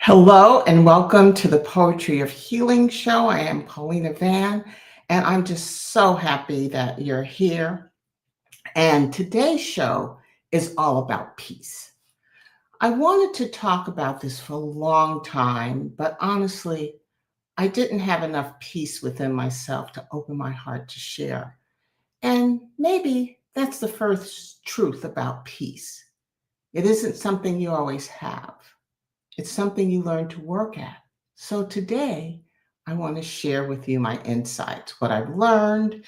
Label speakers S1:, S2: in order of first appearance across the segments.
S1: Hello and welcome to the Poetry of Healing show. I am Paulina Van, and I'm just so happy that you're here. And today's show is all about peace. I wanted to talk about this for a long time, but honestly, I didn't have enough peace within myself to open my heart to share. And maybe that's the first truth about peace. It isn't something you always have. It's something you learn to work at. So today, I want to share with you my insights, what I've learned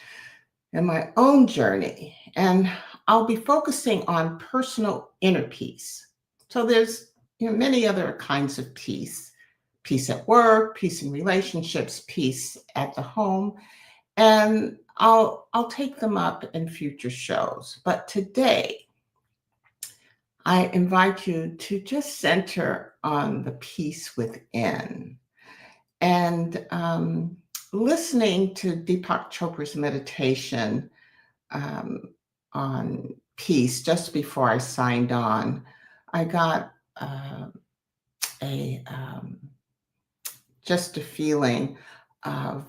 S1: in my own journey. And I'll be focusing on personal inner peace. So there's many other kinds of peace at work, peace in relationships, peace at the home. And I'll take them up in future shows. But today, I invite you to just center on the peace within. And listening to Deepak Chopra's meditation um, on peace just before I signed on, I got a just a feeling of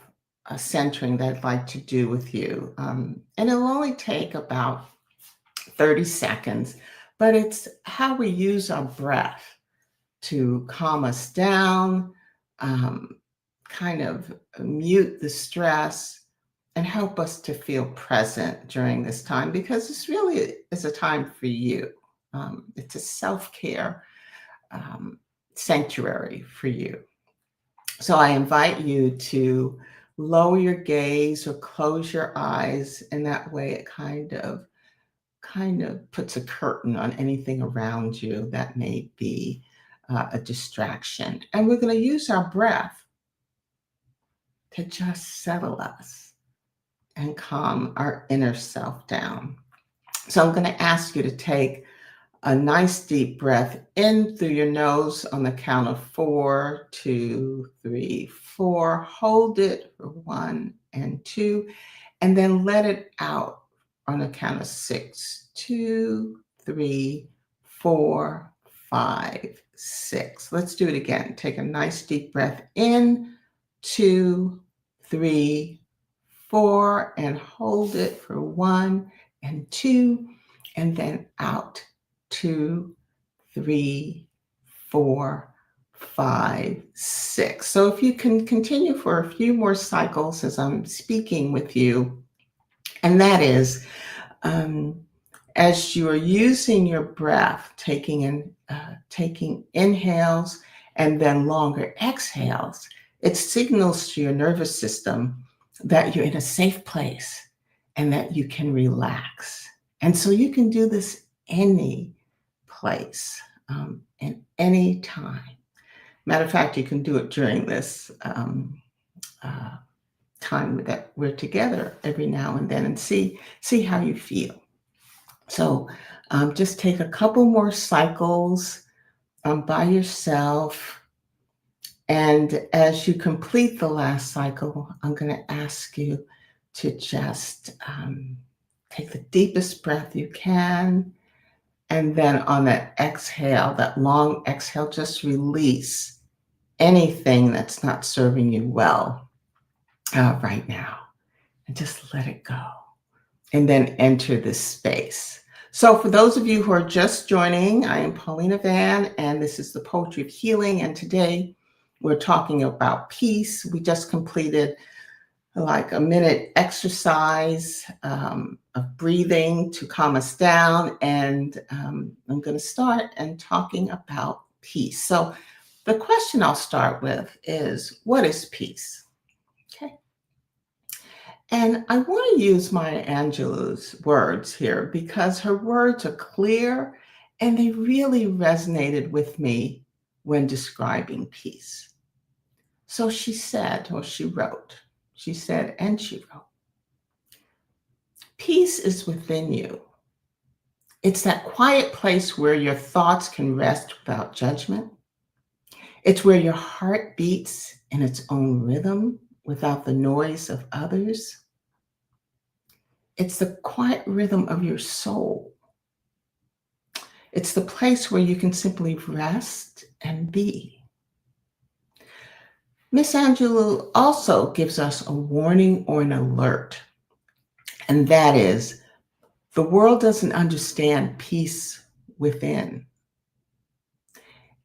S1: a centering that I'd like to do with you. And it'll only take about 30 seconds, but it's how we use our breath to calm us down, um, kind of mute the stress, and help us to feel present during this time because this really is a time for you. It's a self care um, sanctuary for you. So I invite you to lower your gaze or close your eyes, and that way it kind of puts a curtain on anything around you that may be a distraction. And we're going to use our breath to just settle us and calm our inner self down. So I'm going to ask you to take a nice deep breath in through your nose on the count of 4, 2, 3, 4. Hold it for 1 and 2, and then let it out on the count of 6. 2, 3, 4, 5, 6. Let's do it again. Take a nice deep breath in, 2, 3, 4, and hold it for 1 and 2, and then out. 2, 3, 4, 5, 6. So if you can continue for a few more cycles as I'm speaking with you, and that is as you are using your breath, taking inhales and then longer exhales, it signals to your nervous system that you're in a safe place and that you can relax. And so you can do this any place and any time. Matter of fact, you can do it during this time that we're together every now and then and see how you feel. So just take a couple more cycles by yourself. And as you complete the last cycle, I'm going to ask you to just take the deepest breath you can. And then on that exhale, that long exhale, just release anything that's not serving you well right now. And just let it go. And then enter this space. So for those of you who are just joining, I am Paulina Van, and this is the Poetry of Healing. And today we're talking about peace. We just completed like a minute exercise of breathing to calm us down. And I'm going to start and talking about peace. So the question I'll start with is, what is peace? Okay. And I want to use Maya Angelou's words here because her words are clear and they really resonated with me when describing peace. So she said, or she wrote, she said, and she wrote, peace is within you. It's that quiet place where your thoughts can rest without judgment. It's where your heart beats in its own rhythm without the noise of others. It's the quiet rhythm of your soul. It's the place where you can simply rest and be. Miss Angelou also gives us a warning or an alert, and that is the world doesn't understand peace within.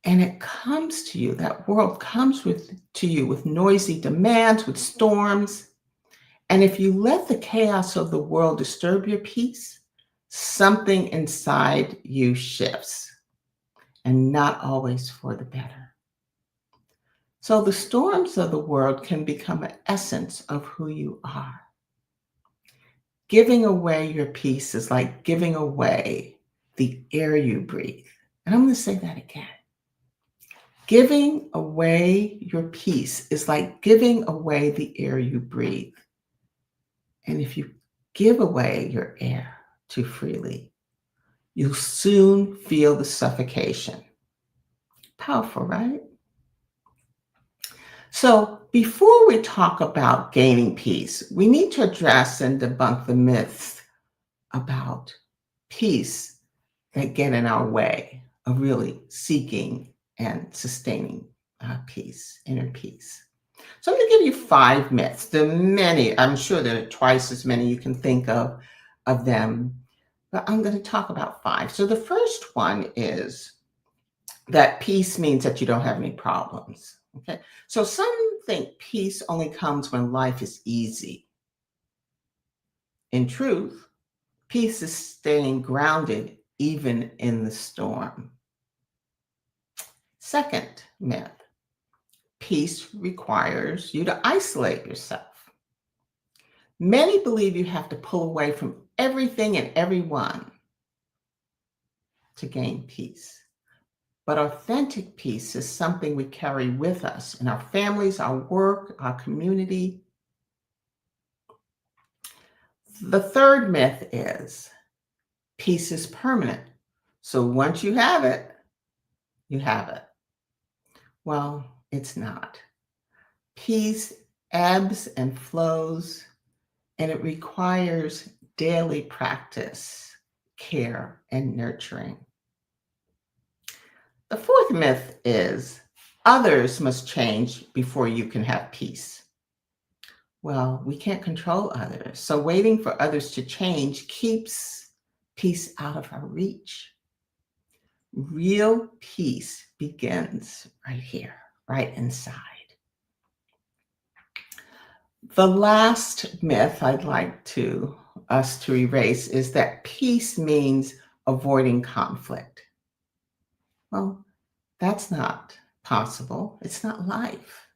S1: And it comes to you, that world comes to you with noisy demands, with storms. And if you let the chaos of the world disturb your peace, something inside you shifts, and not always for the better. So the storms of the world can become an essence of who you are. Giving away your peace is like giving away the air you breathe. And I'm going to say that again. Giving away your peace is like giving away the air you breathe. And if you give away your air too freely, you'll soon feel the suffocation. Powerful, right? So, before we talk about gaining peace, we need to address and debunk the myths about peace that get in our way of really seeking and sustaining peace, inner peace. So I'm going to give you 5 myths. There are many, I'm sure there are twice as many you can think of them, but I'm going to talk about 5. So the first one is that peace means that you don't have any problems. Okay. So some think peace only comes when life is easy. In truth, peace is staying grounded even in the storm. Second myth, peace requires you to isolate yourself. Many believe you have to pull away from everything and everyone to gain peace. But authentic peace is something we carry with us in our families, our work, our community. The third myth is peace is permanent. So once you have it, you have it. Well, it's not. Peace ebbs and flows, and it requires daily practice, care, and nurturing. The fourth myth is others must change before you can have peace. Well, we can't control others, so waiting for others to change keeps peace out of our reach. Real peace begins right here, right inside. The last myth I'd like us to erase is that peace means avoiding conflict. Well, that's not possible. It's not life.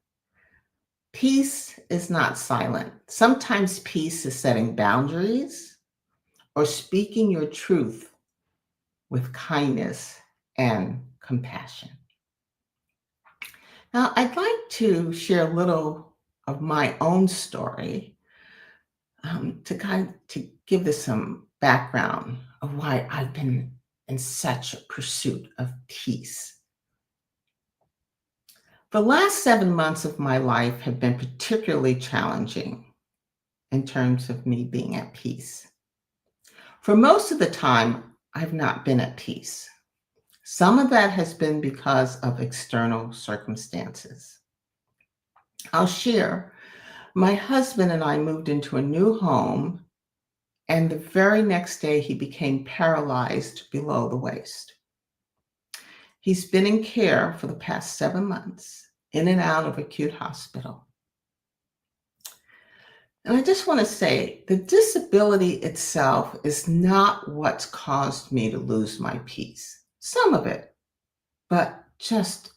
S1: Peace is not silent. Sometimes peace is setting boundaries or speaking your truth with kindness and compassion. Now, I'd like to share a little of my own story to give this some background of why I've been in such a pursuit of peace. The last 7 months of my life have been particularly challenging in terms of me being at peace. For most of the time, I've not been at peace. Some of that has been because of external circumstances. I'll share. My husband and I moved into a new home, and the very next day he became paralyzed below the waist. He's been in care for the past 7 months, in and out of acute hospital. And I just want to say the disability itself is not what's caused me to lose my peace. Some of it, but just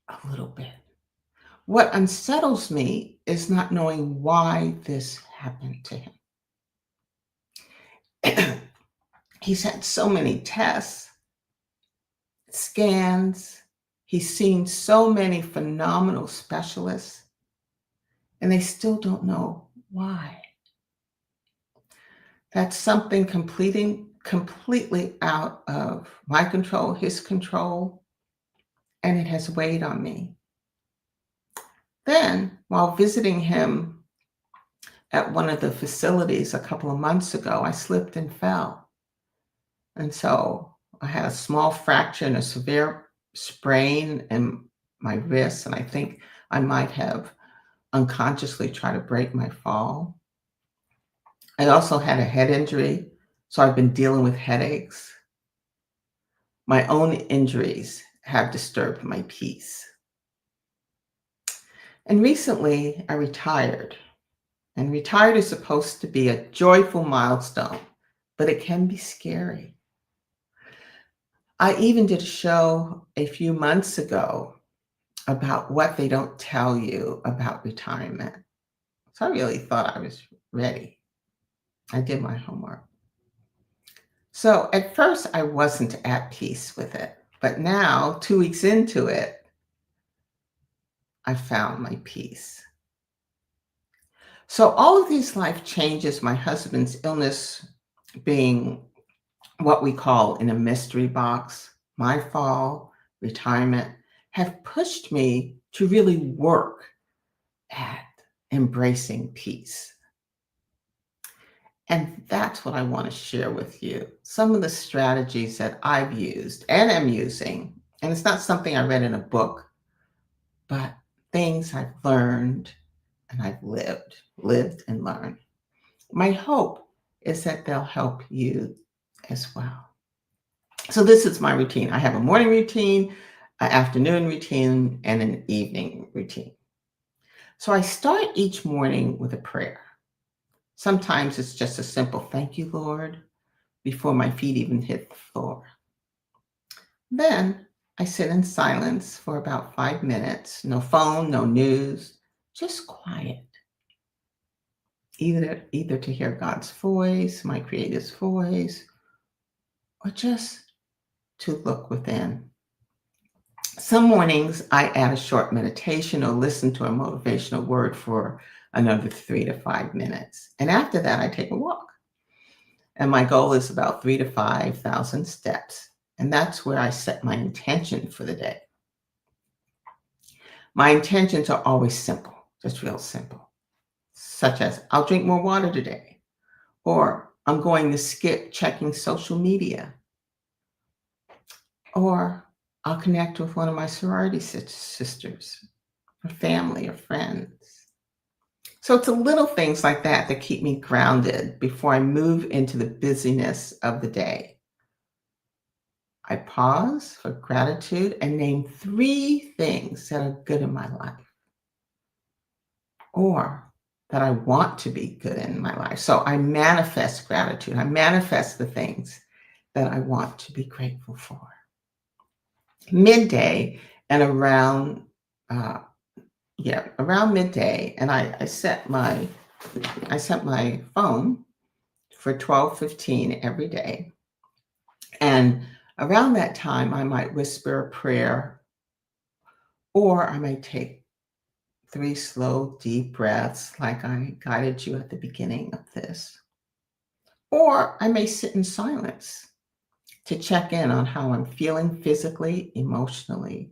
S1: a little bit. What unsettles me is not knowing why this happened to him. He's had so many tests, scans. He's seen so many phenomenal specialists, and they still don't know why. That's something completely out of my control, his control, and it has weighed on me. Then, while visiting him at one of the facilities a couple of months ago, I slipped and fell. And so I had a small fracture and a severe sprain in my wrist, and I think I might have unconsciously tried to break my fall. I also had a head injury, so I've been dealing with headaches. My own injuries have disturbed my peace. And recently, I retired. And retired is supposed to be a joyful milestone, but it can be scary. I even did a show a few months ago about what they don't tell you about retirement. So I really thought I was ready. I did my homework. So at first, I wasn't at peace with it. But now, 2 weeks into it, I found my peace. So all of these life changes, my husband's illness being what we call in a mystery box, my fall, retirement, have pushed me to really work at embracing peace. And that's what I want to share with you. Some of the strategies that I've used and am using, and it's not something I read in a book, but things I've learned and I've lived and learned. My hope is that they'll help you as well. So this is my routine. I have a morning routine, an afternoon routine, and an evening routine. So I start each morning with a prayer. Sometimes it's just a simple thank you, Lord, before my feet even hit the floor. Then I sit in silence for about 5 minutes. No phone, no news, just quiet. Either to hear God's voice, my Creator's voice, or just to look within. Some mornings I add a short meditation or listen to a motivational word for another 3 to 5 minutes. And after that, I take a walk. And my goal is about 3,000 to 5,000 steps. And that's where I set my intention for the day. My intentions are always simple, just real simple, such as I'll drink more water today, or I'm going to skip checking social media, or I'll connect with one of my sorority sisters, or family, or friends. So it's the little things like that that keep me grounded before I move into the busyness of the day. I pause for gratitude and name 3 things that are good in my life or that I want to be good in my life. So I manifest gratitude. I manifest the things that I want to be grateful for. Midday and around midday, and I set my phone for 12:15 every day. And around that time, I might whisper a prayer, or I may take 3 slow, deep breaths like I guided you at the beginning of this. Or I may sit in silence to check in on how I'm feeling physically, emotionally,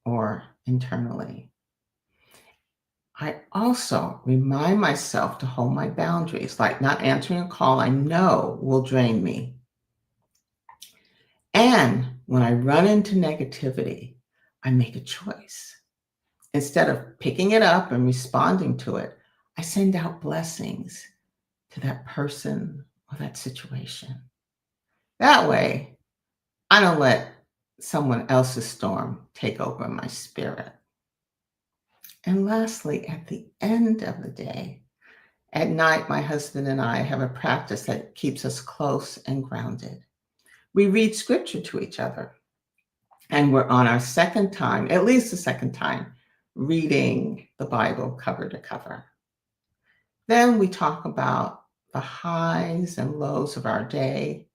S1: or internally. I also remind myself to hold my boundaries, like not answering a call I know will drain me. And when I run into negativity, I make a choice. Instead of picking it up and responding to it, I send out blessings to that person or that situation. That way, I don't let someone else's storm take over my spirit. And lastly, at the end of the day, at night, my husband and I have a practice that keeps us close and grounded. We read scripture to each other, and we're on our second time, at least the second time, reading the Bible cover to cover. Then we talk about the highs and lows of our day.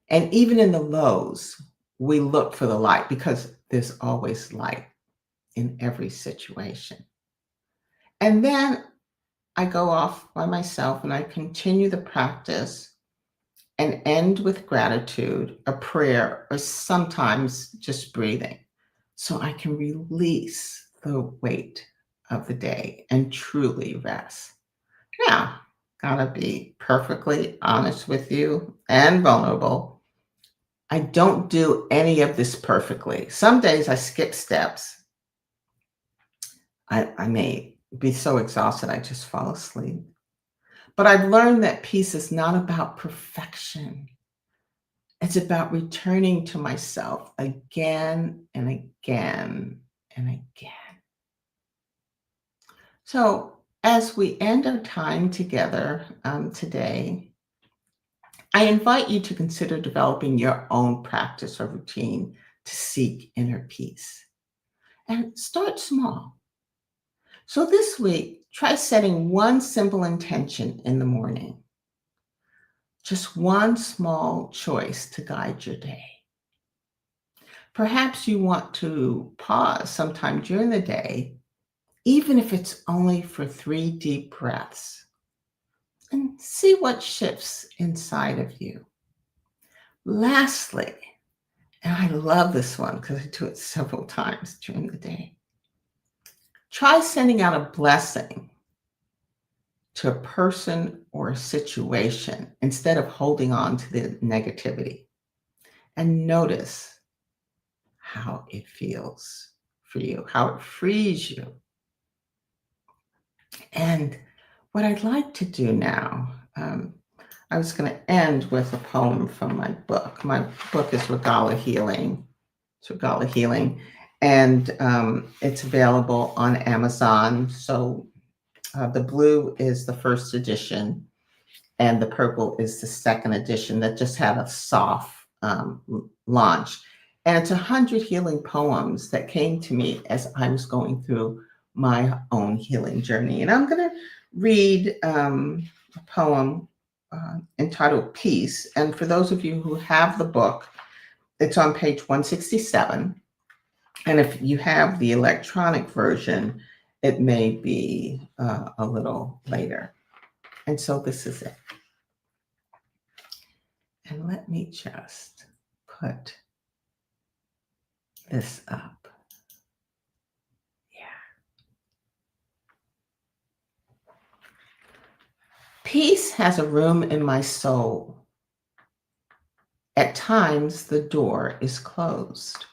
S1: And even in the lows, we look for the light because there's always light in every situation. And then I go off by myself and I continue the practice and end with gratitude, a prayer, or sometimes just breathing so I can release the weight of the day and truly rest. Now, gotta be perfectly honest with you and vulnerable. I don't do any of this perfectly. Some days I skip steps. I may be so exhausted I just fall asleep. But I've learned that peace is not about perfection. It's about returning to myself again and again and again. So, as we end our time together today, I invite you to consider developing your own practice or routine to seek inner peace. And start small. So, this week, try setting one simple intention in the morning, just one small choice to guide your day. Perhaps you want to pause sometime during the day, even if it's only for 3 deep breaths, and see what shifts inside of you. Lastly, and I love this one because I do it several times during the day, try sending out a blessing to a person or a situation instead of holding on to the negativity. And notice how it feels for you, how it frees you. And what I'd like to do now, I was going to end with a poem from my book. My book is Regala Healing. It's Regala Healing. And it's available on Amazon. So the blue is the first edition, and the purple is the second edition that just had a soft launch. And it's 100 healing poems that came to me as I was going through my own healing journey. And I'm going to read a poem entitled Peace. And for those of you who have the book, it's on page 167. And if you have the electronic version, it may be a little later. And so this is it. And let me just put this up. Yeah. Peace has a room in my soul. At times, the door is closed.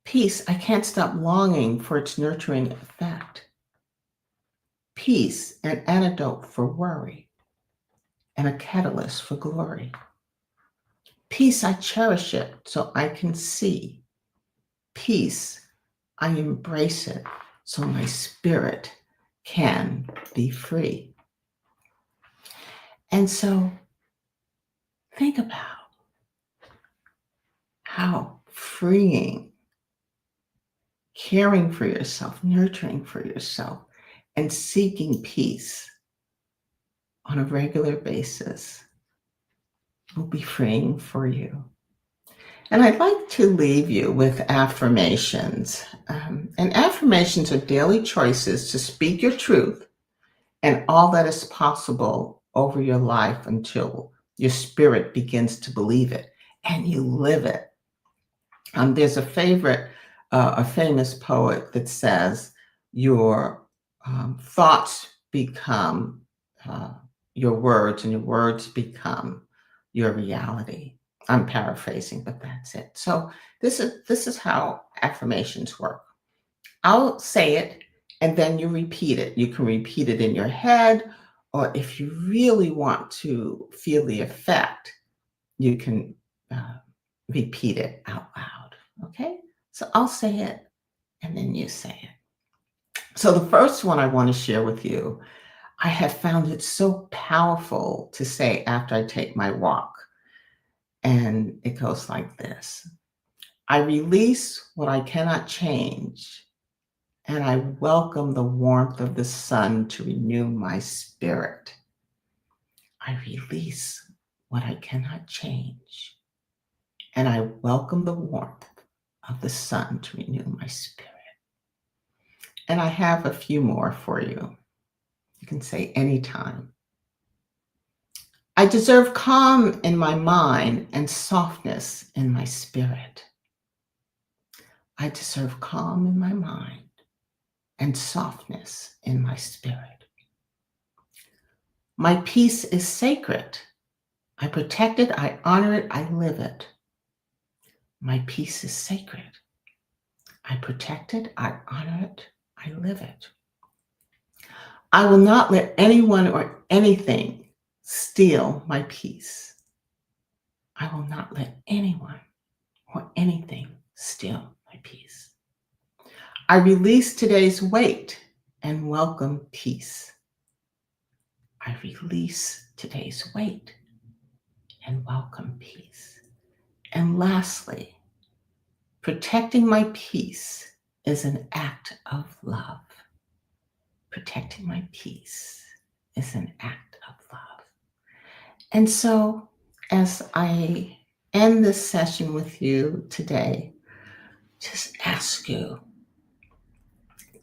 S1: Peace, I can't stop longing for its nurturing effect. Peace, an antidote for worry and a catalyst for glory. Peace, I cherish it so I can see. Peace, I embrace it so my spirit can be free. And so think about how freeing, caring for yourself, nurturing for yourself, and seeking peace on a regular basis will be freeing for you. And I'd like to leave you with affirmations. And affirmations are daily choices to speak your truth and all that is possible over your life until your spirit begins to believe it and you live it. There's a famous poet that says, your thoughts become your words, and your words become your reality. I'm paraphrasing, but that's it. So this is how affirmations work. I'll say it, and then you repeat it. You can repeat it in your head, or if you really want to feel the effect, you can repeat it out loud. Okay? So I'll say it, and then you say it. So the first one I want to share with you, I have found it so powerful to say after I take my walk. And it goes like this. I release what I cannot change, and I welcome the warmth of the sun to renew my spirit. I release what I cannot change, and I welcome the warmth of the sun to renew my spirit. And I have a few more for you. You can say anytime. I deserve calm in my mind and softness in my spirit. I deserve calm in my mind and softness in my spirit. My peace is sacred. I protect it, I honor it, I live it. My peace is sacred. I protect it, I honor it, I live it. I will not let anyone or anything steal my peace. I will not let anyone or anything steal my peace. I release today's weight and welcome peace. I release today's weight and welcome peace. And lastly, protecting my peace is an act of love. Protecting my peace is an act of love. And so, as I end this session with you today, just ask you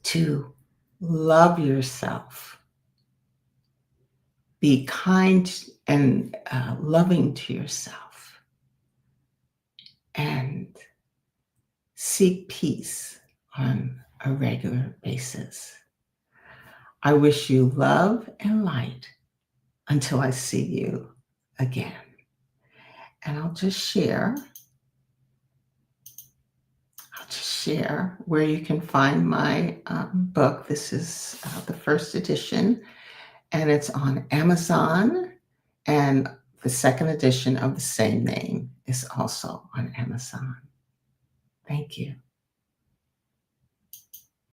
S1: to love yourself, be kind and loving to yourself, and seek peace on a regular basis. I wish you love and light until I see you again. And I'll just share where you can find my book. This is the first edition, and it's on Amazon. And the second edition of the same name is also on Amazon. Thank you.